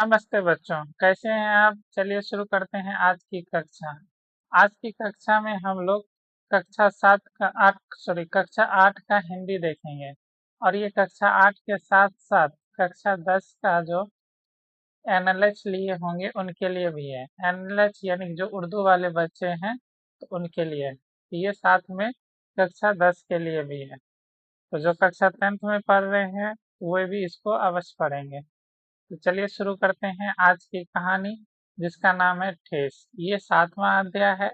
नमस्ते बच्चों, कैसे हैं आप? चलिए शुरू करते हैं आज की कक्षा। आज की कक्षा में हम लोग कक्षा 8 का हिंदी देखेंगे। और ये कक्षा 8 के साथ साथ कक्षा 10 का जो एनएलएच लिए होंगे उनके लिए भी है। एनएलएच यानी कि जो उर्दू वाले बच्चे हैं तो उनके लिए है। ये साथ में कक्षा 10 के लिए भी है। तो जो कक्षा 10th में पढ़ रहे हैं वो भी इसको अवश्य पढ़ेंगे। तो चलिए शुरू करते हैं आज की कहानी, जिसका नाम है ठेस। ये 7वां अध्याय है।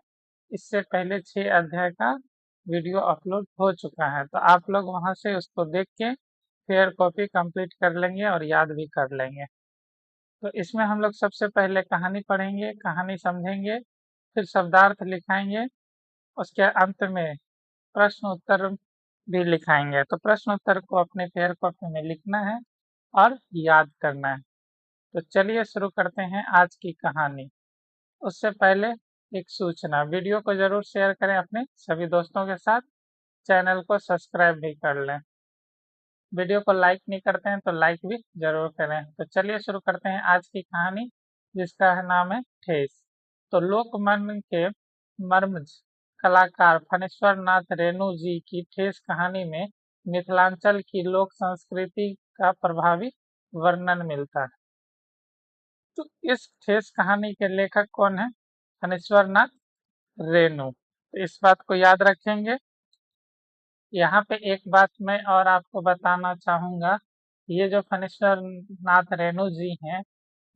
इससे पहले 6 अध्याय का वीडियो अपलोड हो चुका है, तो आप लोग वहां से उसको देख के फेयर कॉपी कंप्लीट कर लेंगे और याद भी कर लेंगे। तो इसमें हम लोग सबसे पहले कहानी पढ़ेंगे, कहानी समझेंगे, फिर शब्दार्थ लिखाएंगे। उसके अंत में प्रश्न उत्तर भी लिखाएंगे। तो प्रश्न उत्तर को अपने फेयर कॉपी में लिखना है और याद करना है। तो चलिए शुरू करते हैं आज की कहानी। उससे पहले एक सूचना, वीडियो को जरूर शेयर करें अपने सभी दोस्तों के साथ। चैनल को सब्सक्राइब भी कर लें। वीडियो को लाइक नहीं करते हैं तो लाइक भी जरूर करें। तो चलिए शुरू करते हैं आज की कहानी, जिसका नाम है ठेस। तो लोकमन के मर्मज कलाकार फणीश्वर नाथ रेणु जी की ठेस कहानी में मिथिलांचल की लोक संस्कृति का प्रभावी वर्णन मिलता है। तो इस ठेस कहानी के लेखक कौन है? फणीश्वर नाथ रेणु। तो इस बात को याद रखेंगे। यहाँ पे एक बात मैं और आपको बताना चाहूंगा, ये जो फणीश्वर नाथ रेणु जी हैं,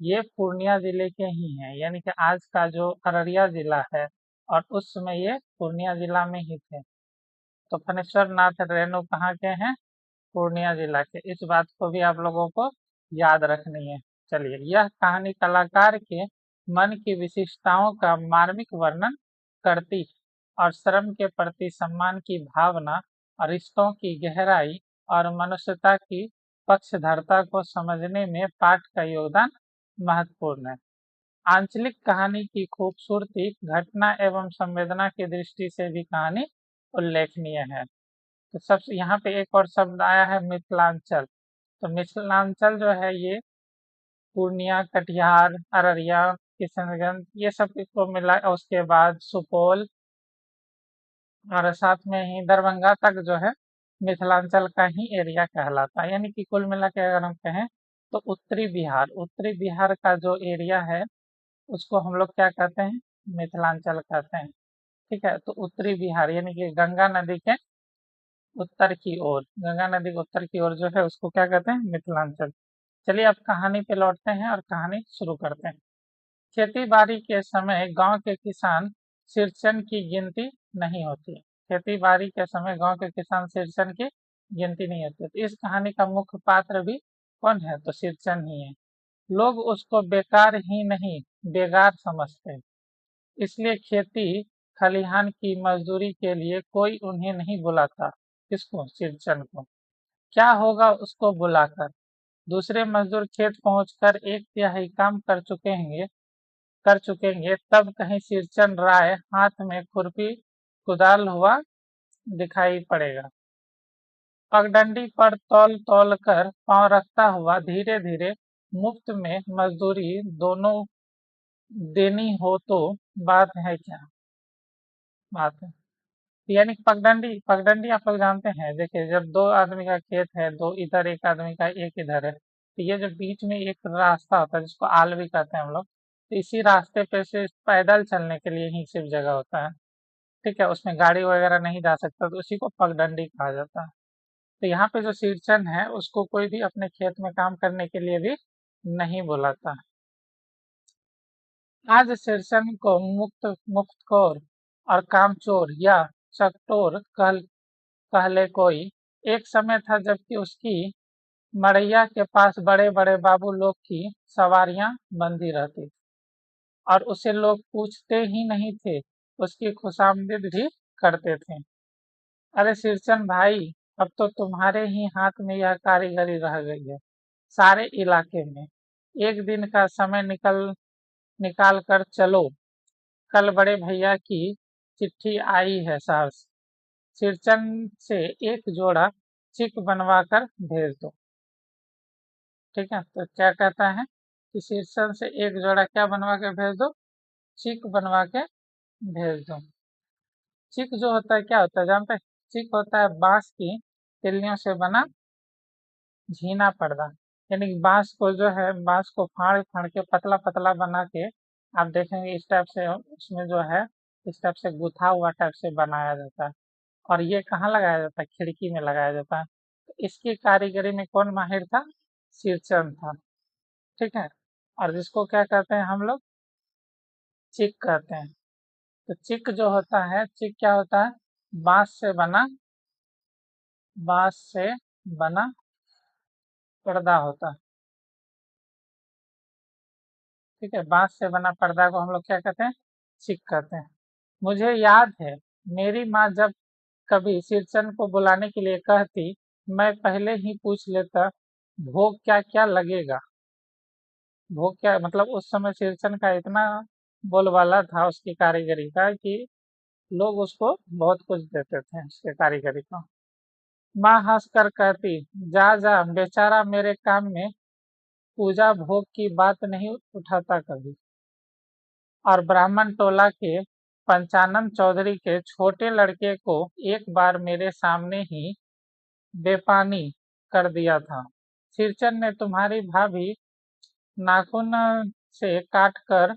ये पूर्णिया जिले के ही हैं, यानी कि आज का जो अररिया जिला है, और उस समय ये पूर्णिया जिला में ही थे। तो फणीश्वर नाथ रेणु कहाँ के हैं? पूर्णिया जिला के। इस बात को भी आप लोगों को याद रखनी है। चलिए, यह कहानी कलाकार के मन की विशिष्टताओं का मार्मिक वर्णन करती है और श्रम के प्रति सम्मान की भावना और रिश्तों की गहराई और मनुष्यता की पक्षधरता को समझने में पाठ का योगदान महत्वपूर्ण है। आंचलिक कहानी की खूबसूरती, घटना एवं संवेदना की दृष्टि से भी कहानी उल्लेखनीय है। तो सबसे यहाँ पे एक और शब्द आया है मिथिलांचल। तो मिथिलांचल जो है ये पूर्णिया, कटिहार, अररिया, किशनगंज, ये सब को मिला, उसके बाद सुपौल और साथ में ही दरभंगा तक जो है मिथिलांचल का ही एरिया कहलाता है। यानी कि कुल मिला के अगर हम कहें तो उत्तरी बिहार का जो एरिया है उसको हम लोग क्या कहते हैं? मिथिलांचल कहते हैं। ठीक है, तो उत्तरी बिहार यानी कि गंगा नदी के उत्तर की ओर जो है उसको क्या कहते हैं? मिथिलांचल। चलिए अब कहानी पे लौटते हैं और कहानी शुरू करते हैं। खेती बाड़ी के समय गांव के किसान सिरचन की गिनती नहीं होती। खेती बाड़ी के समय गांव के किसान सिरचन की गिनती नहीं होती। तो इस कहानी का मुख्य पात्र भी कौन है? तो सिरचन ही है। लोग उसको बेकार ही नहीं, बेगार समझते हैं। इसलिए खेती खलिहान की मजदूरी के लिए कोई उन्हें नहीं बुलाता। किसको? सिरचन को। क्या होगा उसको बुलाकर? दूसरे मजदूर खेत पहुंचकर एक तिहाई काम कर चुकेंगे, तब कहीं सिरचन राय हाथ में खुरपी कुदाल हुआ दिखाई पड़ेगा। पगडंडी पर तौल तौल कर पांव रखता हुआ धीरे धीरे मुफ्त में मजदूरी दोनों देनी हो तो बात है क्या? बात है। यानी कि पगडंडी पगडंडी आप लोग जानते हैं। देखिए, जब दो आदमी का खेत है, दो इधर एक आदमी का एक इधर है, तो ये जो बीच में एक रास्ता होता है जिसको आल भी कहते हैं हम लोग, तो इसी रास्ते पे से पैदल चलने के लिए ही सिर्फ जगह होता है। ठीक है, उसमें गाड़ी वगैरह नहीं जा सकता, तो उसी को पगडंडी कहा जाता है। तो यहाँ पे जो सिरचन है उसको कोई भी अपने खेत में काम करने के लिए भी नहीं बुलाता। आज सिरचन को मुफ्तखोर और कामचोर या चकटोर कहले कोई। एक समय था जबकि उसकी मड़ैया के पास बड़े बड़े बाबू लोग की सवारियां बंधी रहती थी और उसे लोग पूछते ही नहीं थे, उसकी खुशामदीद भी करते थे। अरे सिरचन भाई, अब तो तुम्हारे ही हाथ में यह कारीगरी रह गई है। सारे इलाके में एक दिन का समय निकाल कर चलो। कल बड़े भैया की चिट्ठी आई है शहर से। सिरचन से एक जोड़ा चिक बनवा कर भेज दो। ठीक है, तो क्या कहता है? कि शीर्षन से एक जोड़ा क्या बनवा के भेज दो, चिक बनवा के भेज दो। चिक जो होता है क्या होता है जानते हैं? चिक होता है बांस की तिल्लियों से बना झीना पर्दा। यानी कि बांस को जो है, बांस को फाड़ फाड़ के पतला पतला बना के आप देखेंगे इस टाइप से उसमें जो है इस टाइप से गुथा हुआ टाइप से बनाया जाता है। और ये कहाँ लगाया जाता है? खिड़की में लगाया जाता है। तो इसकी कारीगरी में कौन माहिर था? शीर्चन था। ठीक है। और जिसको क्या कहते हैं हम लोग? चिक कहते हैं। तो चिक जो होता है, चिक क्या होता है? बांस से बना, बांस से बना पर्दा होता है। ठीक है, बांस से बना पर्दा को हम लोग क्या कहते हैं? चिक कहते हैं। मुझे याद है मेरी माँ जब कभी शीर्चन को बुलाने के लिए कहती, मैं पहले ही पूछ लेता भोग क्या क्या लगेगा। भोग क्या मतलब उस समय शीर्चन का इतना बोलबाला था उसकी कारीगरी का कि लोग उसको बहुत कुछ देते थे उसके कारीगरी को। माँ हंसकर कहती, जा जा बेचारा मेरे काम में पूजा भोग की बात नहीं उठाता कभी। और ब्राह्मण टोला के पंचानन चौधरी के छोटे लड़के को एक बार मेरे सामने ही बेपानी कर दिया था। सिरचन ने तुम्हारी भाभी नाखून से काट कर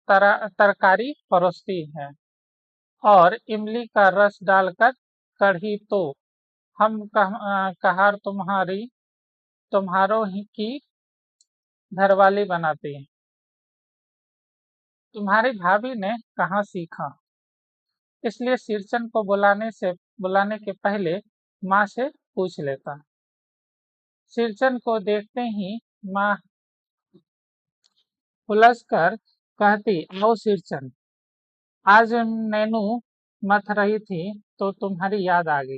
तरकारी परोसती है और इमली का रस डालकर कढ़ी, तो हम कहार तुम्हारों ही की घरवाली बनाती है। तुम्हारी भाभी ने कहाँ सीखा? इसलिए सिरचन को बुलाने के पहले माँ से पूछ लेता। सिरचन को देखते ही माँ हुलसकर कहती, आओ सिरचन, आज नैनू मथ रही थी तो तुम्हारी याद आ गई।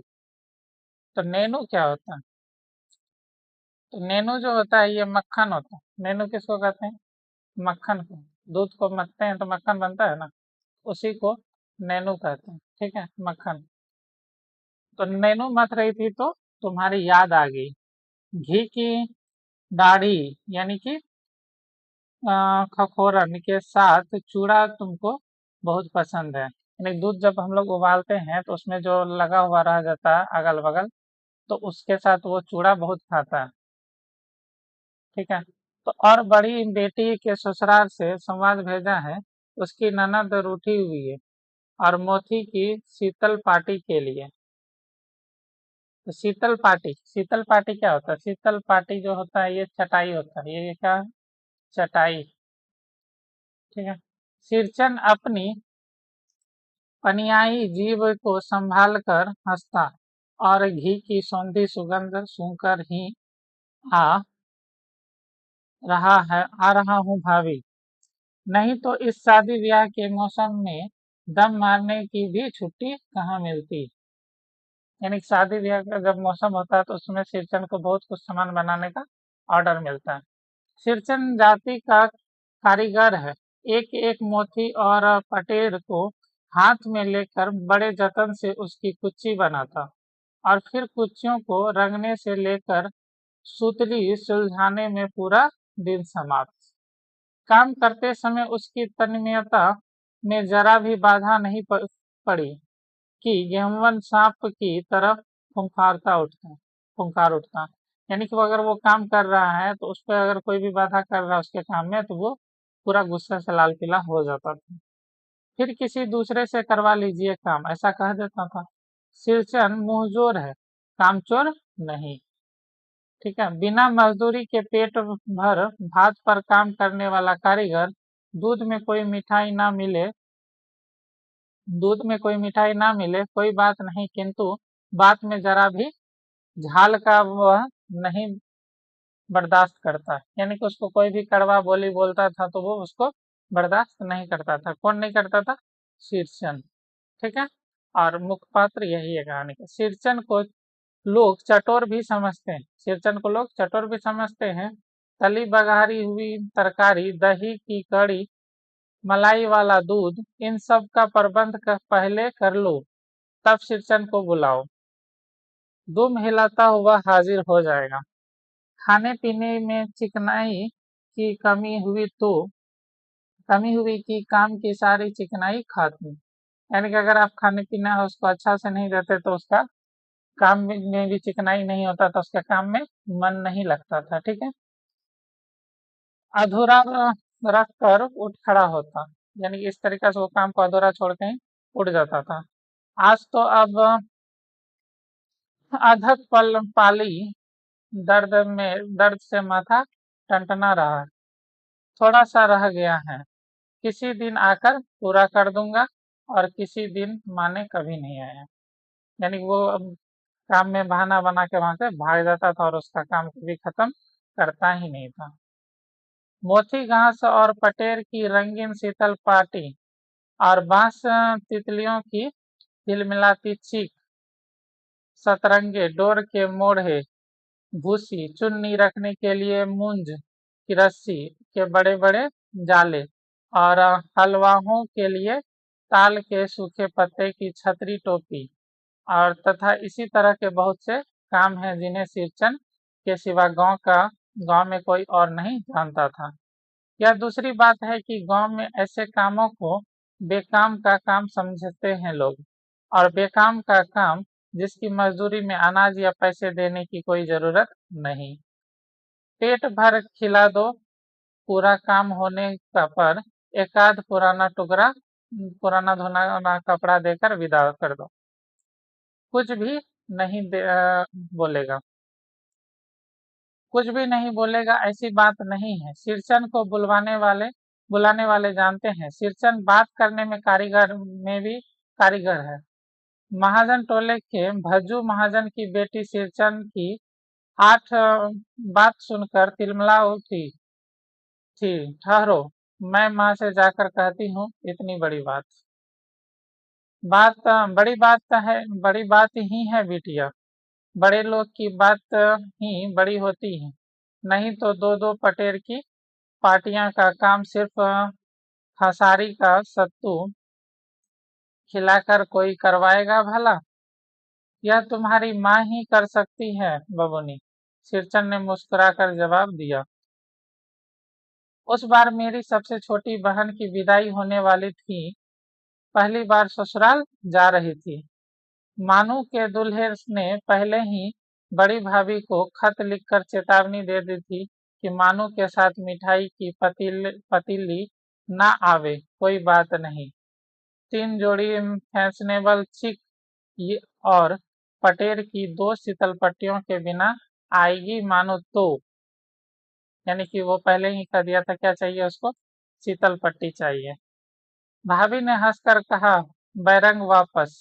तो नैनू क्या होता है? तो नैनू जो होता है ये मक्खन होता है। नैनू किसको कहते हैं? मक्खन को। दूध को मथते हैं तो मक्खन बनता है ना, उसी को नैनू कहते हैं। ठीक है, मक्खन। तो नैनू मथ रही थी तो तुम्हारी याद आ गई। घी की दाढ़ी यानी कि खखोरन के साथ चूड़ा तुमको बहुत पसंद है। यानी दूध जब हम लोग उबालते हैं तो उसमें जो लगा हुआ रह जाता है अगल बगल, तो उसके साथ वो चूड़ा बहुत खाता है। ठीक है। तो और बड़ी बेटी के ससुराल से संवाद भेजा है, उसकी ननद रूठी हुई है और मोती की शीतल पार्टी के लिए। तो शीतल पार्टी क्या होता है? शीतल पार्टी जो होता है ये चटाई होता है। ये क्या है? चटाई। ठीक है। सिरचन अपनी पनियाई जीभ को संभाल कर हंसता और घी की सौंधी सुगंध सूंघकर ही आ आ रहा हूँ भाभी। नहीं तो इस शादी ब्याह के मौसम में दम मारने की भी छुट्टी कहाँ मिलती। यानी कि शादी ब्याह का जब मौसम होता है तो उसमें सिरचन को बहुत कुछ सामान बनाने का ऑर्डर मिलता है। सिरचन जाति का कारीगर है। एक एक मोती और पटेर को हाथ में लेकर बड़े जतन से उसकी कुच्ची बनाता और फिर कुच्चियों को रंगने से लेकर सुतली सुलझाने में पूरा दिन समाप्त। काम करते समय उसकी तन्मयता में जरा भी बाधा नहीं पड़ी कि गेहूं सांप की तरफ फुंकार उठता। यानी कि वो अगर वो काम कर रहा है तो उस पर अगर कोई भी बाधा कर रहा है उसके काम में तो वो पूरा गुस्से से लाल पीला हो जाता था। फिर किसी दूसरे से करवा लीजिए काम, ऐसा कह देता था। सिरचन मुंहजोर है, कामचोर नहीं। ठीक है। बिना मजदूरी के पेट भर भात पर काम करने वाला कारीगर, दूध में कोई मिठाई ना मिले दूध में कोई मिठाई ना मिले कोई बात नहीं, किंतु बात में जरा भी झाल का वह नहीं बर्दाश्त करता। यानी कि उसको कोई भी कड़वा बोली बोलता था तो वो उसको बर्दाश्त नहीं करता था। कौन नहीं करता था? शीर्षन। ठीक है। और मुख्य पात्र यही है कहानी का। शीर्षन को लोग चटोर भी समझते हैं। शीर्षन को लोग चटोर भी समझते हैं। तली बघारी हुई तरकारी, दही की कड़ी, मलाई वाला दूध, इन सब का प्रबंध पहले कर लो, तब शीर्षन को बुलाओ। दुम हिलाता हुआ हाजिर हो जाएगा। खाने पीने में चिकनाई की कमी हुई कि काम की सारी चिकनाई खाती। यानी कि अगर आप खाने पीना उसको अच्छा से नहीं देते तो उसका काम में भी चिकनाई नहीं होता था, उसके काम में मन नहीं लगता था। ठीक है, अधूरा रख कर उठ खड़ा होता, यानी कि इस तरीके से वो काम को अधूरा छोड़ के ही उठ जाता था। आज तो अब अधक पल पाली दर्द से माथा टनटना रहा है। थोड़ा सा रह गया है, किसी दिन आकर पूरा कर दूंगा, और किसी दिन माने कभी नहीं आया। यानी कि वो अब काम में बहाना बना के वहां से भाग जाता था और उसका काम कभी खत्म करता ही नहीं था। मोती घास और पटेर की रंगीन शीतल पार्टी और बांस तितलियों की तिलमिलाती चीख, सतरंगे डोर के मोड़े, भूसी चुन्नी रखने के लिए मूंज की रस्सी के बड़े बड़े जाले, और हलवाहों के लिए ताल के सूखे पत्ते की छतरी टोपी, और तथा इसी तरह के बहुत से काम हैं जिन्हें सिरचन के सिवा गांव में कोई और नहीं जानता था। यह दूसरी बात है कि गांव में ऐसे कामों को बेकाम का काम समझते हैं लोग, और बेकाम का काम जिसकी मजदूरी में अनाज या पैसे देने की कोई जरूरत नहीं। पेट भर खिला दो, पूरा काम होने का पर एक आध पुराना धुना कपड़ा देकर विदा कर दो, कुछ भी नहीं बोलेगा, कुछ भी नहीं बोलेगा, ऐसी बात नहीं है। सिरचन को बुलाने वाले जानते हैं, सिरचन बात करने में भी कारीगर है। महाजन टोले के भज्जू महाजन की बेटी सिरचन की 8 बात सुनकर तिलमिला उठी थी। ठहरो, मैं माँ से जाकर कहती हूँ, इतनी बड़ी बात बड़ी बात ही है बिटिया। बड़े लोग की बात ही बड़ी होती है, नहीं तो दो दो पटेर की पार्टियां का काम सिर्फ खसारी का सत्तू खिलाकर कोई करवाएगा भला? यह तुम्हारी माँ ही कर सकती है बबूनी, सिरचन ने मुस्कुराकर जवाब दिया। उस बार मेरी सबसे छोटी बहन की विदाई होने वाली थी, पहली बार ससुराल जा रही थी। मानू के दूल्हे ने पहले ही बड़ी भाभी को खत लिखकर चेतावनी दे दी थी कि मानू के साथ मिठाई की पतीली ना आवे, कोई बात नहीं। 3 जोड़ी फैशनेबल चिक और पटेर की 2 शीतल पट्टियों के बिना आएगी मानो तो। यानी कि वो पहले ही कह दिया था क्या चाहिए उसको, शीतल पट्टी चाहिए। भाभी ने हंसकर कहा, बैरंग वापस।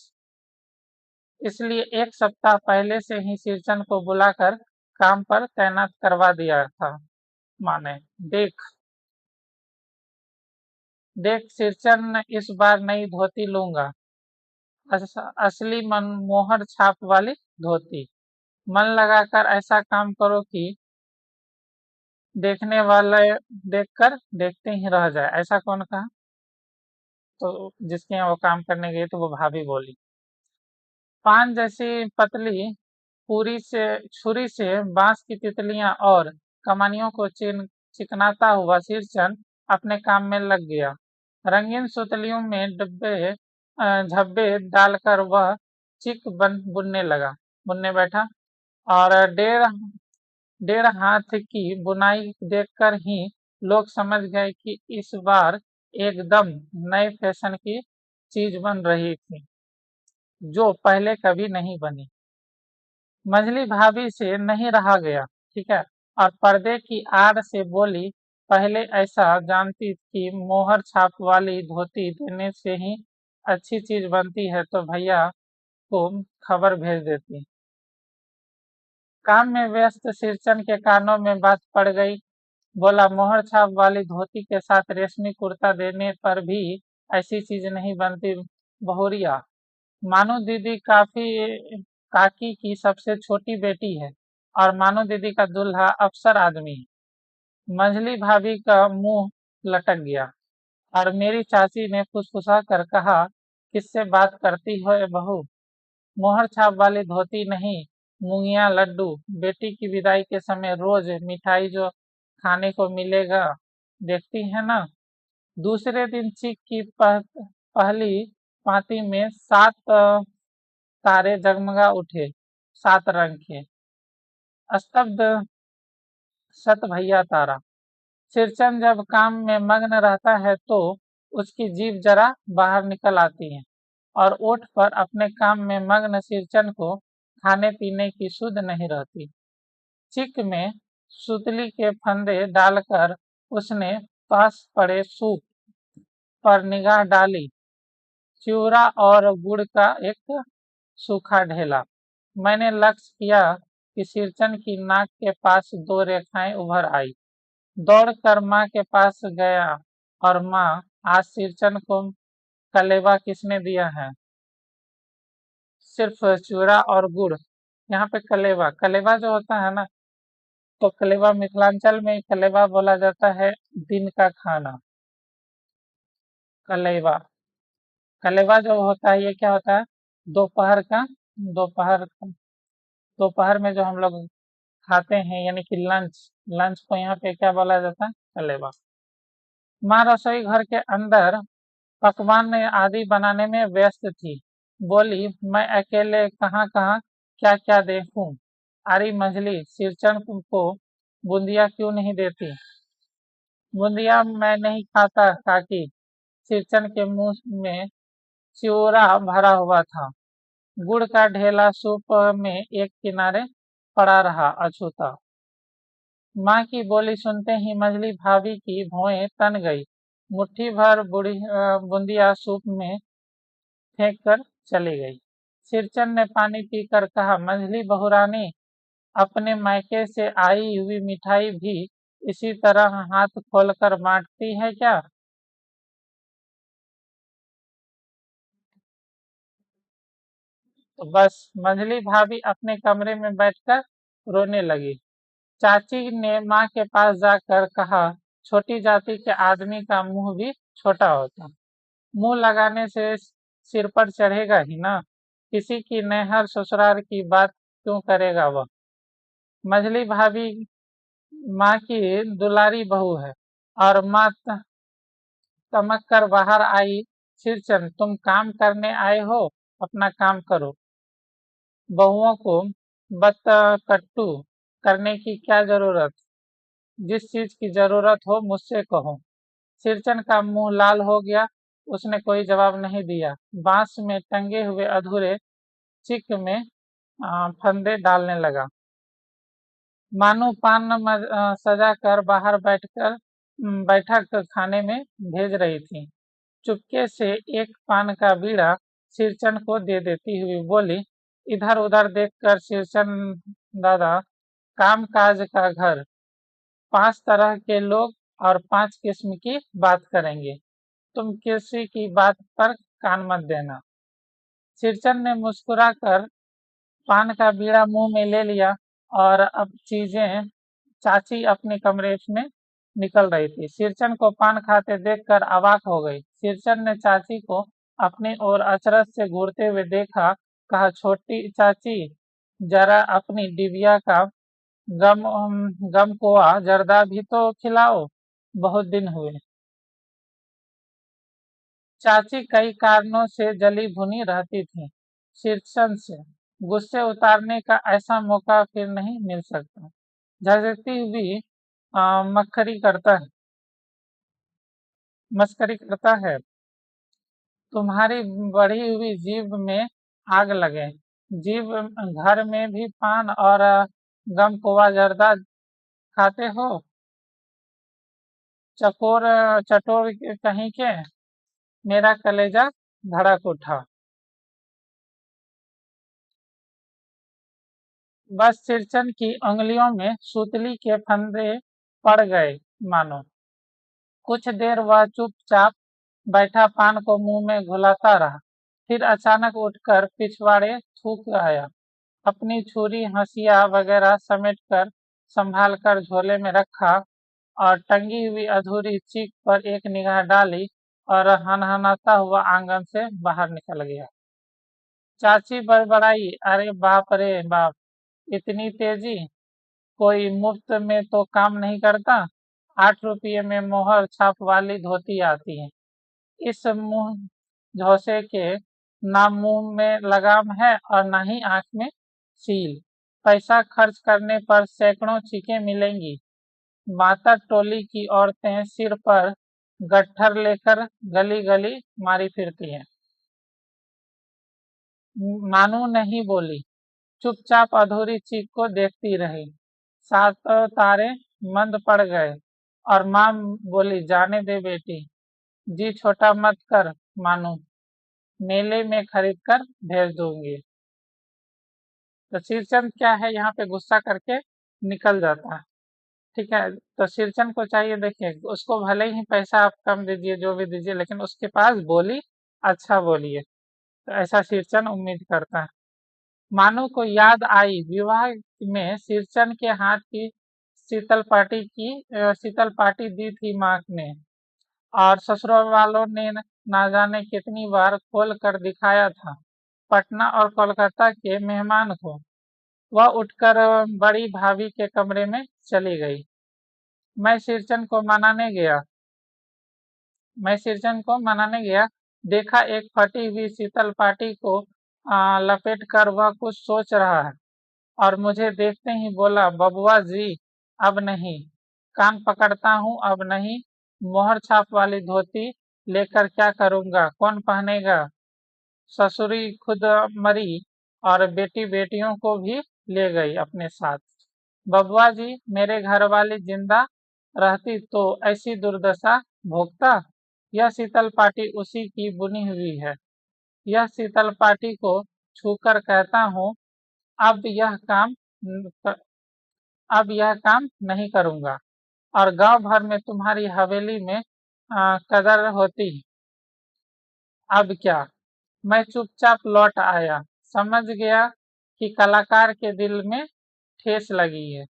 इसलिए 1 सप्ताह पहले से ही सिरचन को बुलाकर काम पर तैनात करवा दिया था। माने देख देख सिरचन, इस बार नई धोती लूंगा, असली मनमोहर छाप वाली धोती। मन लगाकर ऐसा काम करो कि देखने वाले देखकर देखते ही रह जाए। ऐसा कौन कहा? तो जिसके यहाँ वो काम करने गई तो वो भाभी बोली। पान जैसी पतली छुरी से बांस की तितलियां और कमानियों को चिकनाता हुआ सिरचन अपने काम में लग गया। रंगीन सुतलियों में झब्बे डालकर वह बुनने बैठा, और 1.5 हाथ की बुनाई देखकर ही लोग समझ गए कि इस बार एकदम नए फैशन की चीज बन रही थी, जो पहले कभी नहीं बनी। मंझली भाभी से नहीं रहा गया, ठीक है, और पर्दे की आड़ से बोली, पहले ऐसा जानती कि मोहर छाप वाली धोती देने से ही अच्छी चीज बनती है तो भैया को खबर भेज देती। काम में व्यस्त सिरचन के कानों में बात पड़ गई। बोला, मोहर छाप वाली धोती के साथ रेशमी कुर्ता देने पर भी ऐसी चीज नहीं बनती बहुरिया। मानो दीदी काकी की सबसे छोटी बेटी है, और मानो दीदी का दूल्हा अफसर आदमी है। मंझली भाभी का मुंह लटक गया, और मेरी चाची ने फुसफुसा कर कहा, किससे बात करती हो ए बहू? मोहर छाप वाली धोती नहीं, मूंगिया लड्डू। बेटी की विदाई के समय रोज मिठाई जो खाने को मिलेगा, देखती है ना। दूसरे दिन चीक की पहली पाँति में 7 तारे जगमगा उठे, 7 रंग के। स्तब्ध सत भैया तारा। सिरचन जब काम में मग्न रहता है तो उसकी जीभ जरा बाहर निकल आती है और ओठ पर अपने काम में मग्न सिरचन को खाने पीने की सुध नहीं रहती। चिक में सुतली के फंदे डालकर उसने पास पड़े सूप पर निगाह डाली। चिवड़ा और गुड़ का एक सूखा ढेला। मैंने लक्ष्य किया कि सिरचन की नाक के पास 2 रेखाएं उभर आई। दौड़कर माँ के पास गया और माँ, आज सिरचन को कलेवा किसने दिया है? सिर्फ चूड़ा और गुड़। यहाँ पे कलेवा, कलेवा जो होता है ना, तो कलेवा मिथिलांचल में कलेवा बोला जाता है दिन का खाना। कलेवा, कलेवा जो होता है ये क्या होता है? दोपहर का, दोपहर दोपहर में जो हम लोग खाते हैं यानी कि लंच, लंच को यहाँ पे क्या बोला जाता है? कलेवा। माँ रसोई घर के अंदर पकवान आदि बनाने में व्यस्त थी। बोली, मैं अकेले कहाँ कहाँ क्या क्या देखूं। अरे मछली, सिरचन को बूंदिया क्यों नहीं देती? बूंदिया मैं नहीं खाता काकी। सिरचन के मुंह में चिवड़ा भरा हुआ था। गुड़ का ढेला सूप में एक किनारे पड़ा रहा अछूता। माँ की बोली सुनते ही मछली भाभी की भौहें तन गई। मुट्ठी भर बूंदिया सूप में फेंक कर चली गई। सिरचन ने पानी पीकर कहा, मछली बहुरानी, अपने मायके से आई हुई मिठाई भी इसी तरह हाथ खोलकर बांटती है क्या? तो बस मछली भाभी अपने कमरे में बैठकर रोने लगी। चाची ने माँ के पास जाकर कहा, छोटी जाति के आदमी का मुंह भी छोटा होता, मुंह लगाने से सिर पर चढ़ेगा ही ना। किसी की नैहर ससुराल की बात क्यों करेगा वह? मछली भाभी माँ की दुलारी बहू है। और माँ तमक कर बाहर आई। सिरचन, तुम काम करने आए हो, अपना काम करो। बहुओं को बतकट्टू करने की क्या जरूरत? जिस चीज की जरूरत हो मुझसे कहो। सिरचन का मुंह लाल हो गया। उसने कोई जवाब नहीं दिया। बांस में टंगे हुए अधूरे चिक में फंदे डालने लगा। मानो पान सजा कर बाहर बैठक खाने में भेज रही थी। चुपके से एक पान का बीड़ा सिरचन को दे देती हुई बोली, इधर उधर देखकर सिरचन दादा, काम काज का घर, 5 तरह के लोग और 5 किस्म की बात करेंगे। तुम किसी की बात पर कान मत देना। सिरचन ने मुस्कुराकर पान का बीड़ा मुंह में ले लिया और अब चीजें चाची अपने कमरे में निकल रही थी। सिरचन को पान खाते देखकर अवाक हो गई। सिरचन ने चाची को अपनी ओर अचरज से घूरते हुए देखा। कहा, छोटी चाची, जरा अपनी डिबिया का गम कोआ जर्दा भी तो खिलाओ, बहुत दिन हुए। चाची कई कारणों से जली भुनी रहती थी। सिरचन से गुस्से उतारने का ऐसा मौका फिर नहीं मिल सकता। झकझकती हुई मक्खरी करता है, मस्करी करता है। तुम्हारी बढ़ी हुई जीभ में आग लगे। जीभ घर में भी पान और गम कोआ जर्दा खाते हो? चकोर चटोर कहीं के। मेरा कलेजा धड़क उठा। बस सिरचन की उंगलियों में सूतली के फंदे पड़ गए मानो। कुछ देर वह चुपचाप बैठा पान को मुंह में घुलाता रहा। फिर अचानक उठकर पिछवाड़े थूक आया। अपनी छुरी हंसिया वगैरह समेटकर संभाल कर झोले में रखा और टंगी हुई अधूरी चीख पर एक निगाह डाली और हनहनाता हुआ आंगन से बाहर निकल गया। चाची बड़बड़ाई, अरे बाप रे बाप, इतनी तेजी! कोई मुफ्त में तो काम नहीं करता। 8 रुपये में मोहर छाप वाली धोती आती है। इस मुंह झोसे के ना मुंह में लगाम है और ना ही आंख में सील। पैसा खर्च करने पर सैकड़ों चीखें मिलेंगी। माता टोली की औरतें सिर पर गट्ठर लेकर गली गली मारी फिरती हैं। मानू नहीं बोली, चुपचाप अधूरी चीख को देखती रही। सातों तारे मंद पड़ गए और माँ बोली, जाने दे बेटी, जी छोटा मत कर मानू, मेले में खरीद कर भेज दूंगी। तो सिरचंद क्या है, यहाँ पे गुस्सा करके निकल जाता है। ठीक है, तो सिरचंद को चाहिए, देखिए उसको भले ही पैसा आप कम दीजिए, जो भी दीजिए, लेकिन उसके पास बोली अच्छा बोलिए। तो ऐसा सिरचंद उम्मीद करता है। मानू को याद आई विवाह में सिरचंद के हाथ की शीतल पाटी दी थी माँ ने, और ससुराल वालों ने ना जाने कितनी बार खोल कर दिखाया था पटना और कोलकाता के मेहमान को। वह उठकर बड़ी भाभी के कमरे में चली गई। मैं सिरचंद को मनाने गया, देखा एक फटी हुई शीतल पाटी को लपेट कर वह कुछ सोच रहा है, और मुझे देखते ही बोला, बबुआ जी अब नहीं, कान पकड़ता हूँ अब नहीं, मोहर छाप वाली धोती लेकर क्या करूँगा, कौन पहनेगा। ससुरी खुद मरी और बेटी बेटियों को भी ले गई अपने साथ। बबुआ जी मेरे घर वाली जिंदा रहती तो ऐसी दुर्दशा भोगता। यह शीतल पाटी उसी की बुनी हुई है। यह शीतल पाटी को छूकर कहता हूँ, अब यह काम अब यह काम नहीं करूँगा, और गांव भर में तुम्हारी हवेली में कदर होती। अब क्या। मैं चुपचाप लौट आया, समझ गया कि कलाकार के दिल में ठेस लगी है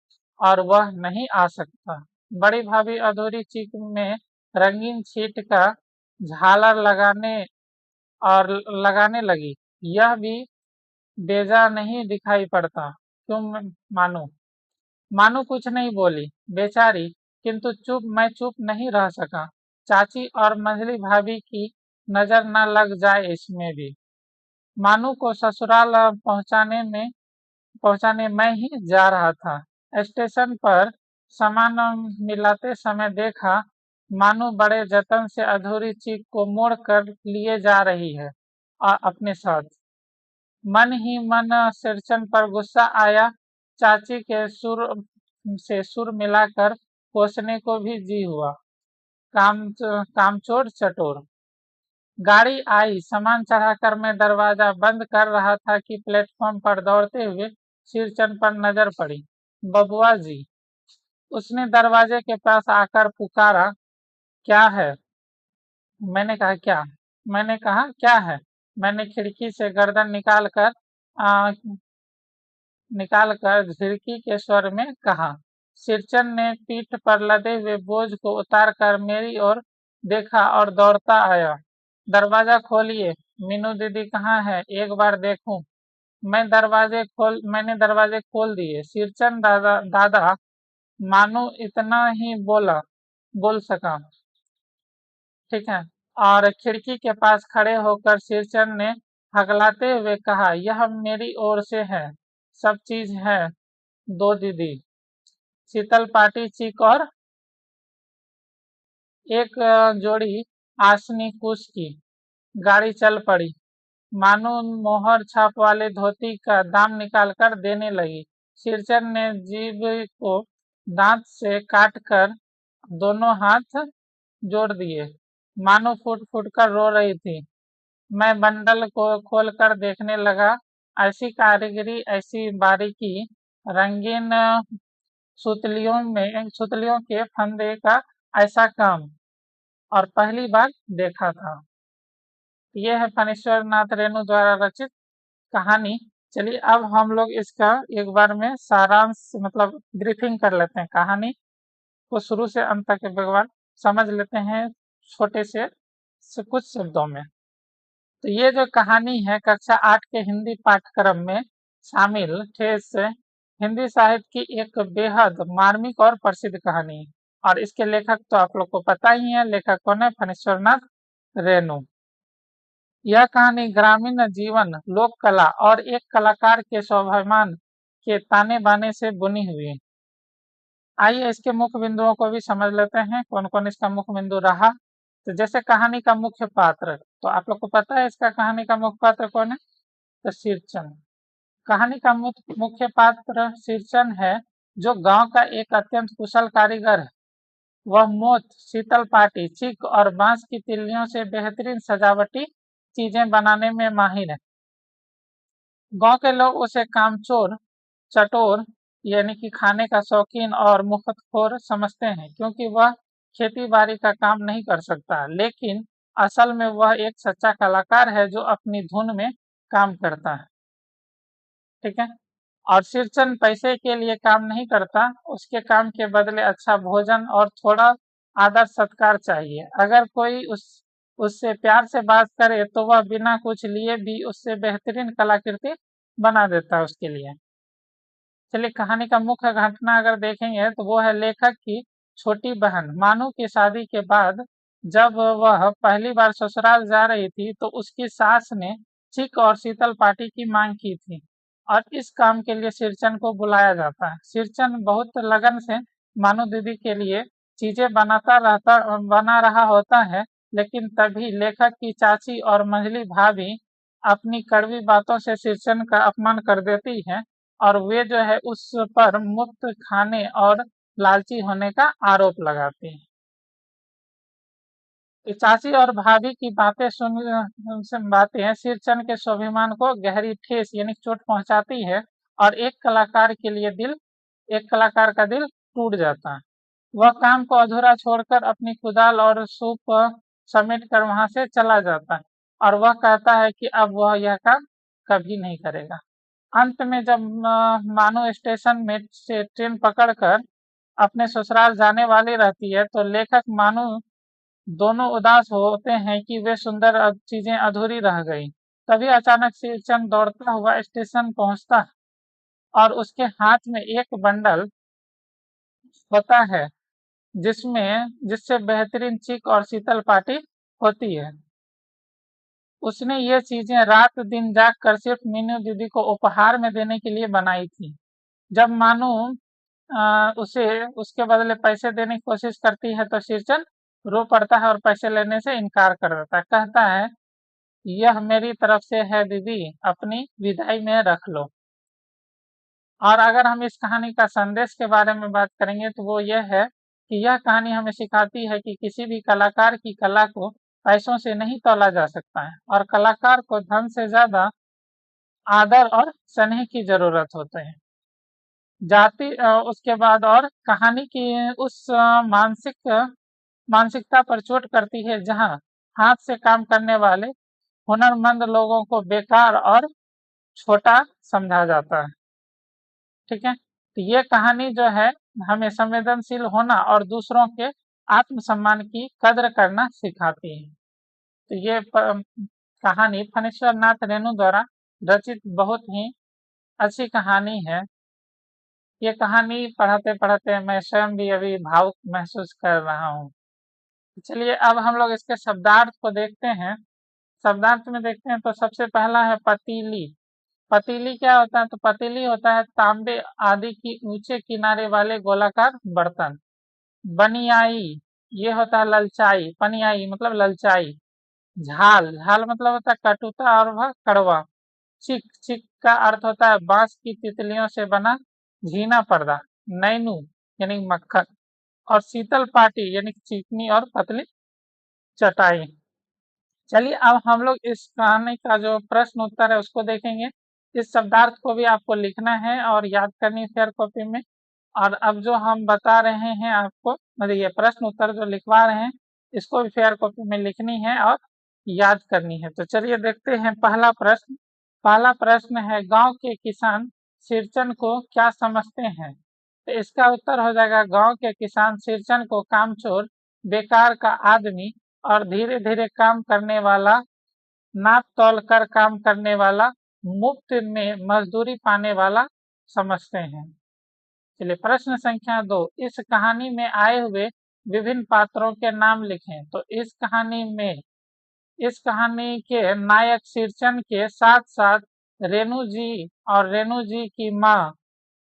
और वह नहीं आ सकता। बड़ी भाभी अधूरी चीख में रंगीन छीट का झालर लगाने लगी। यह भी बेजा नहीं दिखाई पड़ता, तुम मानो। मानो कुछ नहीं बोली बेचारी, किंतु मैं चुप नहीं रह सका। चाची और मंझली भाभी की नजर न लग जाए इसमें भी। मानू को ससुराल पहुंचाने मैं ही जा रहा था। स्टेशन पर सामान मिलाते समय देखा, मानू बड़े जतन से अधूरी चीख को मोड़ कर लिए जा रही है और अपने साथ। मन ही मन सिरचन पर गुस्सा आया। चाची के सुर मिलाकर कोसने को भी जी हुआ। कामचोर चटोर। गाड़ी आई, सामान चढ़ाकर मैं दरवाजा बंद कर रहा था कि प्लेटफॉर्म पर दौड़ते हुए सिरचन पर नजर पड़ी। बबुआ जी। उसने दरवाजे के पास आकर पुकारा, क्या है। मैंने कहा क्या मैंने कहा क्या है। मैंने खिड़की से गर्दन निकालकर झिड़की के स्वर में कहा। सिरचन ने पीठ पर लदे हुए बोझ को उतारकर मेरी ओर देखा और दौड़ता आया। दरवाजा खोलिए, मीनू दीदी कहाँ है, एक बार देखूं। मैंने दरवाजे खोल दिए। सिरचन दादा मानो इतना ही बोल सका। ठीक है। और खिड़की के पास खड़े होकर सिरचन ने हकलाते हुए कहा, यह मेरी ओर से है, सब चीज है, दो दीदी। शीतल पाटी चीक और एक जोड़ी आसनी कुश की। गाड़ी चल पड़ी। मानो मोहर छाप वाले धोती का दाम निकालकर देने लगी। सिरचन ने जीभ को दांत से काटकर दोनों हाथ जोड़ दिए, मानो फूट फूट कर रो रही थी। मैं बंडल को खोलकर देखने लगा। ऐसी कारीगरी, ऐसी बारीकी, रंगीन सुतलियों के फंदे का ऐसा काम और पहली बार देखा था। यह है फणीश्वर नाथ रेणु द्वारा रचित कहानी। चलिए अब हम लोग इसका एक बार में सारांश मतलब ब्रीफिंग कर लेते हैं। कहानी को शुरू से अंत तक एक बार समझ लेते हैं छोटे से कुछ शब्दों में। तो ये जो कहानी है कक्षा 8 के हिंदी पाठ्यक्रम में शामिल ठेस हिंदी साहित्य की एक बेहद मार्मिक और प्रसिद्ध कहानी है। और इसके लेखक तो आप लोग को पता ही है, लेखक कौन है? फणीश्वरनाथ रेणु। यह कहानी ग्रामीण जीवन, लोक कला और एक कलाकार के स्वाभिमान के ताने बाने से बुनी हुई है। आइए इसके मुख्य बिंदुओं को भी समझ लेते हैं, कौन कौन इसका मुख्य बिंदु रहा। तो जैसे कहानी का मुख्य पात्र, तो आप लोग को पता है इसका कहानी का मुख्य पात्र कौन है? तो सिरचन। कहानी का मुख्य पात्र सिरचन है, जो गांव का एक अत्यंत कुशल कारीगर है। वह मोत, शीतल पाटी, चिक और बांस की तिल्लियों से बेहतरीन सजावटी चीजें बनाने में माहिर है। गांव के लोग उसे कामचोर, चटोर यानी कि खाने का शौकीन और मुफ्तखोर समझते हैं, क्योंकि वह खेती बाड़ी का काम नहीं कर सकता, लेकिन असल में वह एक सच्चा कलाकार है जो अपनी धुन में काम करता है। ठीक है। और सिरचन पैसे के लिए काम नहीं करता, उसके काम के बदले अच्छा भोजन और थोड़ा आदर सत्कार चाहिए। अगर कोई उससे प्यार से बात करे तो वह बिना कुछ लिए भी उससे बेहतरीन कलाकृति बना देता है उसके लिए। चलिए कहानी का मुख्य घटना अगर देखेंगे तो वो है लेखक की छोटी बहन मानू की शादी के बाद जब वह पहली बार ससुराल जा रही थी तो उसकी सास ने चिक और शीतल पार्टी की मांग की थी और इस काम के लिए सिरचन को बुलाया जाता है। सिरचन बहुत लगन से मानू दीदी के लिए चीजें बना रहा होता है, लेकिन तभी लेखक की चाची और मंझली भाभी अपनी कड़वी बातों से सिरचन का अपमान कर देती है और वे जो है उस पर मुफ्त खाने और लालची होने का आरोप लगाती हैं। तो चाची और भाभी की बातें सिरचन के स्वाभिमान को गहरी ठेस यानी चोट पहुंचाती है और एक कलाकार का दिल टूट जाता है। वह काम को अधूरा छोड़कर अपनी कुदाल और सूप समेट कर वहां से चला जाता है और वह कहता है कि अब वह यह काम कभी नहीं करेगा। अंत में जब मानो स्टेशन में से ट्रेन पकड़कर अपने ससुराल जाने वाली रहती है तो लेखक मानो दोनों उदास होते हैं कि वे सुंदर चीजें अधूरी रह गई। तभी अचानक सिरचंद दौड़ता हुआ स्टेशन पहुंचता है और उसके हाथ में एक बंडल होता है जिससे बेहतरीन चिक और शीतल पाटी होती है। उसने ये चीजें रात दिन जाग कर सिर्फ मीनू दीदी को उपहार में देने के लिए बनाई थी। जब मानू उसे उसके बदले पैसे देने की कोशिश करती है तो सिरचन रो पड़ता है और पैसे लेने से इनकार कर देता है। कहता है, यह मेरी तरफ से है दीदी, अपनी विदाई में रख लो। और अगर हम इस कहानी का संदेश के बारे में बात करेंगे तो वो यह है कि यह कहानी हमें सिखाती है कि किसी भी कलाकार की कला को पैसों से नहीं तौला जा सकता है और कलाकार को धन से ज्यादा आदर और स्नेह की जरूरत होते हैं। उसके बाद और कहानी की उस मानसिकता पर चोट करती है जहां हाथ से काम करने वाले हुनरमंद लोगों को बेकार और छोटा समझा जाता है। ठीक है। तो ये कहानी जो है हमें संवेदनशील होना और दूसरों के आत्मसम्मान की कद्र करना सिखाती है। तो ये कहानी फणीश्वर नाथ रेणु द्वारा रचित बहुत ही अच्छी कहानी है। ये कहानी पढ़ते पढ़ते मैं स्वयं भी अभी भावुक महसूस कर रहा हूँ। चलिए अब हम लोग इसके शब्दार्थ को देखते हैं। शब्दार्थ में देखते हैं तो सबसे पहला है पतीली। पतीली क्या होता है? तो पतीली होता है तांबे आदि की ऊंचे किनारे वाले गोलाकार बर्तन। बनियाई ये होता है ललचाई, पनियाई मतलब ललचाई। झाल, झाल मतलब होता है कटुता और वह कड़वा। चिक, चिक का अर्थ होता है बांस की तितलियों से बना झीना पर्दा। नैनू यानी मक्खन। और शीतल पाटी यानी चिकनी और पतली चटाई। चलिए अब हम लोग इस कहानी का जो प्रश्न उत्तर है उसको देखेंगे। इस शब्दार्थ को भी आपको लिखना है और याद करनी है फेयर कॉपी में। और अब जो हम बता रहे हैं आपको, मतलब ये प्रश्न उत्तर जो लिखवा रहे हैं इसको भी फेयर कॉपी में लिखनी है और याद करनी है। तो चलिए देखते हैं पहला प्रश्न। पहला प्रश्न है, गांव के किसान सिरचन को क्या समझते हैं? तो इसका उत्तर हो जाएगा, गांव के किसान सिरचन को कामचोर, बेकार का आदमी और धीरे धीरे काम करने वाला, नाप तौल कर काम करने वाला, मुफ्त में मजदूरी पाने वाला समझते हैं। चलिए प्रश्न संख्या 2, इस कहानी में आए हुए विभिन्न पात्रों के नाम लिखें। तो इस कहानी के नायक सिरचन के साथ साथ रेणु जी और रेणु जी की माँ,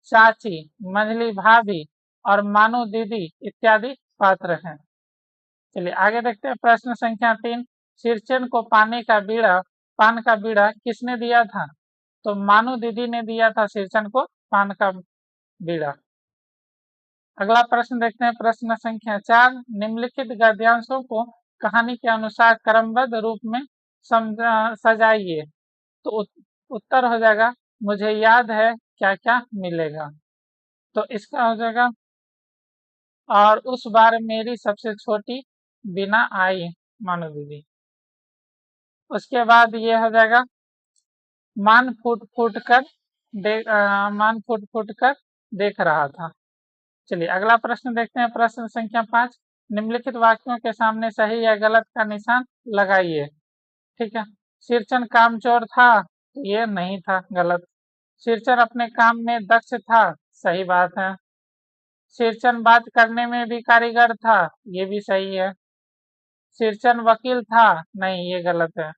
चाची, मंझली भाभी और मानू दीदी इत्यादि पात्र हैं। चलिए आगे देखते हैं प्रश्न संख्या 3, सिरचन को पान का बीड़ा किसने दिया था? तो मानू दीदी ने दिया था सिरचन को पान का बीड़ा। अगला प्रश्न देखते हैं प्रश्न संख्या 4, निम्नलिखित गद्यांशों को कहानी के अनुसार क्रमबद्ध रूप में सजाइए। तो उत्तर हो जाएगा, मुझे याद है क्या क्या मिलेगा। तो इसका हो जाएगा, और उस बार मेरी सबसे छोटी बिना आई मानो दीदी। उसके बाद ये हो जाएगा, मान फूट फूट कर देख रहा था। चलिए अगला प्रश्न देखते हैं प्रश्न संख्या 5, निम्नलिखित वाक्यों के सामने सही या गलत का निशान लगाइए। ठीक है, सिरचन कामचोर था, ये नहीं था, गलत। सिरचन अपने काम में दक्ष था, सही बात है। सिरचन बात करने में भी कारीगर था, ये भी सही है। सिरचन वकील था, नहीं, ये गलत है।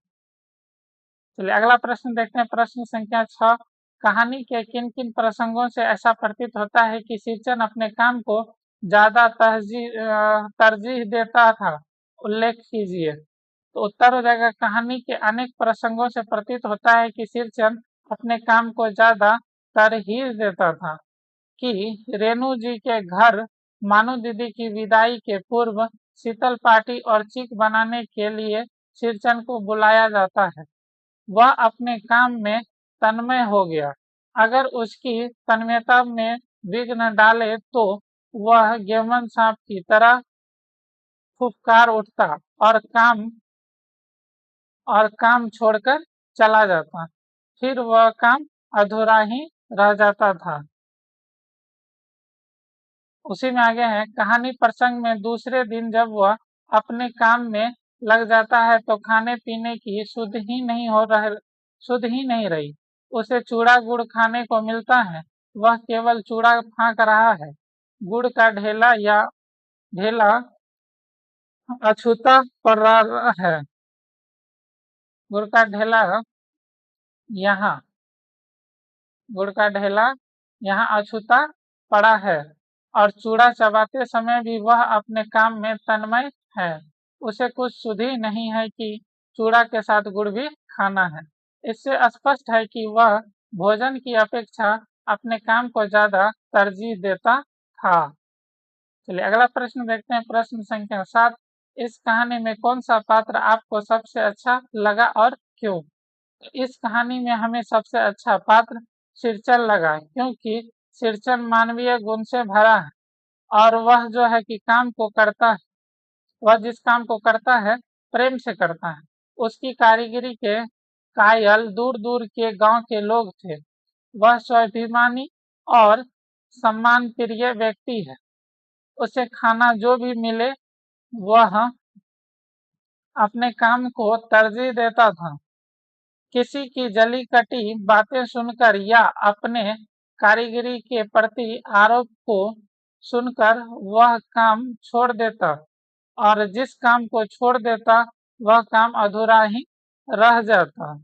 चलिए अगला प्रश्न देखते हैं प्रश्न संख्या 6, कहानी के किन किन प्रसंगों से ऐसा प्रतीत होता है कि सिरचन अपने काम को ज्यादा तरजीह देता था, उल्लेख कीजिए। तो उत्तर हो जाएगा, कहानी के अनेक प्रसंगों से प्रतीत होता है कि सिरचन अपने काम को ज्यादा तरजीह देता था। कि रेणु जी के घर मानू दीदी की विदाई के पूर्व शीतल पार्टी और चीक बनाने के लिए सिरचन को बुलाया जाता है। वह अपने काम में तन्मय हो गया। अगर उसकी तन्मयता में विघ्न डाले तो वह गेमन सांप की तरह फुफकार उठता और काम छोड़कर चला जाता। फिर वह काम अधूरा ही रह जाता था। उसी में आगे है, कहानी प्रसंग में दूसरे दिन जब वह अपने काम में लग जाता है तो खाने पीने की शुद्ध ही नहीं रही। उसे चूड़ा गुड़ खाने को मिलता है, वह केवल चूड़ा फाँक रहा है। गुड़ का ढेला अछूता पड़ रहा है। गुड़ का ढेला यहाँ गुड़ का ढेला यहाँ अछूता पड़ा है और चूड़ा चबाते समय भी वह अपने काम में तन्मय है। उसे कुछ सुध ही नहीं है कि चूड़ा के साथ गुड़ भी खाना है। इससे स्पष्ट है कि वह भोजन की अपेक्षा अपने काम को ज्यादा तरजीह देता था। चलिए अगला प्रश्न देखते हैं प्रश्न संख्या 7, इस कहानी में कौन सा पात्र आपको सबसे अच्छा लगा और क्यों? इस कहानी में हमें सबसे अच्छा पात्र सिरचन लगा, क्योंकि सिरचन मानवीय गुण से भरा है और वह जो है कि काम को करता है, वह जिस काम को करता है प्रेम से करता है। उसकी कारीगरी के कायल दूर दूर के गांव के लोग थे। वह स्वाभिमानी और सम्मान प्रिय व्यक्ति है। उसे खाना जो भी मिले वह अपने काम को तरजीह देता था। किसी की जली कटी बातें सुनकर या अपने कारीगरी के प्रति आरोप को सुनकर वह काम छोड़ देता, और जिस काम को छोड़ देता वह काम अधूरा ही रह जाता।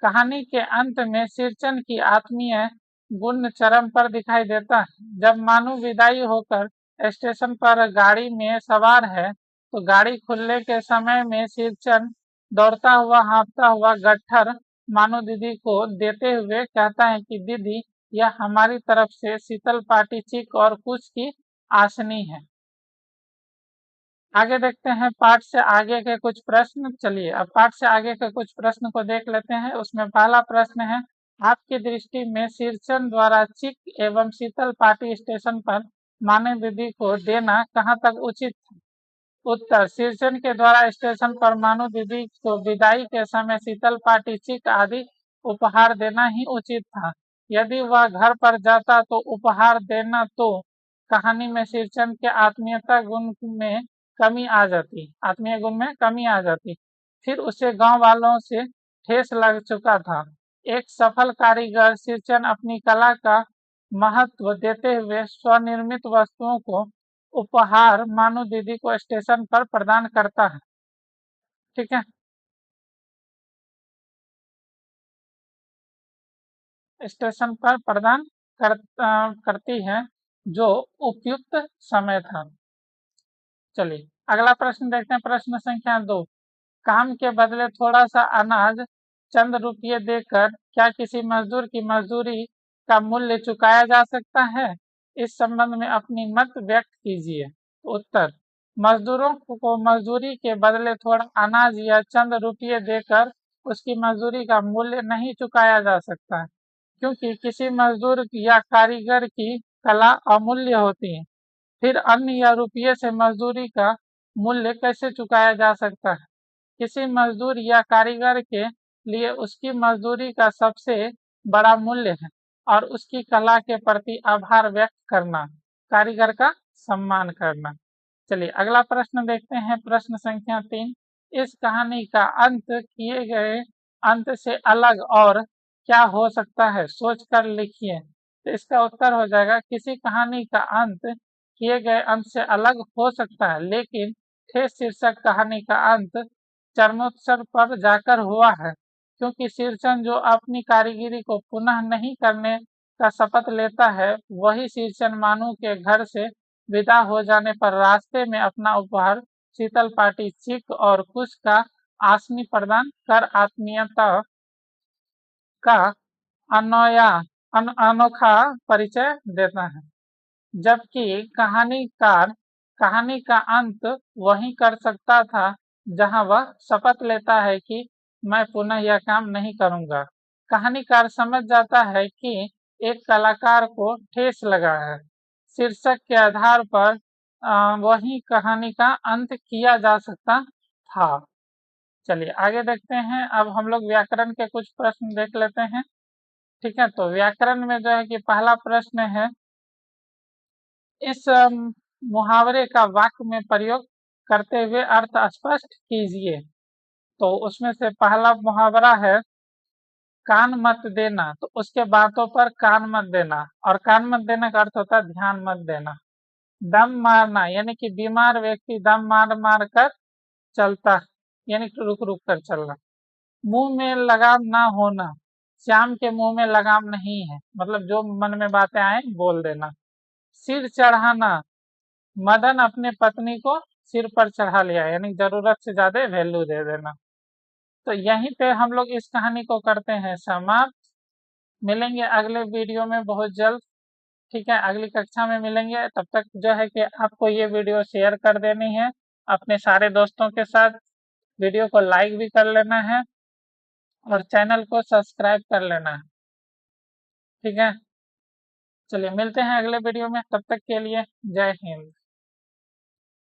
कहानी के अंत में सिरचन की आत्मीय गुण चरम पर दिखाई देता है। जब मानू विदाई होकर स्टेशन पर गाड़ी में सवार है तो गाड़ी खुलने के समय में सिरचन दौड़ता हुआ हाँफता हुआ गट्ठर मानू दीदी को देते हुए कहता है कि दीदी, यह हमारी तरफ से शीतल पार्टी चिक और कुछ की आसनी है। आगे देखते हैं पाठ से आगे के कुछ प्रश्न। चलिए अब पाठ से आगे के कुछ प्रश्न को देख लेते हैं। उसमें पहला प्रश्न है, आपकी दृष्टि में सिरचन द्वारा चिक एवं शीतल पार्टी स्टेशन पर माने दीदी को देना कहाँ तक उचित था? उत्तर, सिरचन के द्वारा स्टेशन पर मानू दीदी को विदाई के समय शीतल पार्टी चिक आदि उपहार देना ही उचित था। यदि वह घर पर जाता तो उपहार देना तो कहानी में सिरचन के आत्मीय गुण में कमी आ जाती। फिर उसे गांव वालों से ठेस लग चुका था। एक सफल कारीगर सिरचन अपनी कला का महत्व देते हुए स्वनिर्मित वस्तुओं को उपहार मानो दीदी को स्टेशन पर प्रदान करता है। ठीक है, स्टेशन पर प्रदान करती है, जो उपयुक्त समय था। चलिए अगला प्रश्न देखते हैं, प्रश्न संख्या 2। काम के बदले थोड़ा सा अनाज, चंद रुपये देकर क्या किसी मजदूर की मजदूरी का मूल्य चुकाया जा सकता है? इस संबंध में अपनी मत व्यक्त कीजिए। तो उत्तर, मजदूरों को मजदूरी के बदले थोड़ा अनाज या चंद रुपये देकर उसकी मजदूरी का मूल्य नहीं चुकाया जा सकता, क्योंकि किसी मजदूर या कारीगर की कला अमूल्य होती है। फिर अन्न या रुपये से मजदूरी का मूल्य कैसे चुकाया जा सकता है? किसी मजदूर या कारीगर के लिए उसकी मजदूरी का सबसे बड़ा मूल्य है और उसकी कला के प्रति आभार व्यक्त करना, कारीगर का सम्मान करना। चलिए अगला प्रश्न देखते हैं, प्रश्न संख्या 3। इस कहानी का अंत किए गए अंत से अलग और क्या हो सकता है, सोच कर लिखिए। तो इसका उत्तर हो जाएगा, किसी कहानी का अंत किए गए अंत से अलग हो सकता है, लेकिन ठेस शीर्षक कहानी का अंत चरमोत्कर्ष पर जाकर हुआ है, क्योंकि शीर्षन जो अपनी कारीगरी को पुनः नहीं करने का शपथ लेता है, वही शीर्षन मानू के घर से विदा हो जाने पर रास्ते में अपना उपहार शीतल पाटी चिक और कुश का आसनी प्रदान कर आत्मीयता का अनोखा परिचय देता है। जबकि कहानीकार कहानी का अंत वही कर सकता था जहां वह शपथ लेता है कि मैं पुनः यह काम नहीं करूंगा। कहानीकार समझ जाता है कि एक कलाकार को ठेस लगा है। शीर्षक के आधार पर वही कहानी का अंत किया जा सकता था। चलिए आगे देखते हैं, अब हम लोग व्याकरण के कुछ प्रश्न देख लेते हैं। ठीक है, तो व्याकरण में जो है कि पहला प्रश्न है, इस मुहावरे का वाक्य में प्रयोग करते हुए अर्थ स्पष्ट कीजिए। तो उसमें से पहला मुहावरा है, कान मत देना। तो उसके बातों पर कान मत देना, और कान मत देने का अर्थ होता है ध्यान मत देना। दम मारना, यानी कि बीमार व्यक्ति दम मार मार कर चलता, यानी कि रुक रुक कर चलना। मुंह में लगाम ना होना, श्याम के मुंह में लगाम नहीं है, मतलब जो मन में बातें आए बोल देना। सिर चढ़ाना, मदन अपने पत्नी को सिर पर चढ़ा लिया, यानी जरूरत से ज्यादा वैल्यू दे देना। तो यहीं पे हम लोग इस कहानी को करते हैं समाप्त। मिलेंगे अगले वीडियो में बहुत जल्द। ठीक है, अगली कक्षा में मिलेंगे। तब तक जो है कि आपको ये वीडियो शेयर कर देनी है अपने सारे दोस्तों के साथ। वीडियो को लाइक भी कर लेना है और चैनल को सब्सक्राइब कर लेना है। ठीक है, चलिए मिलते हैं अगले वीडियो में, तब तक के लिए जय हिंद।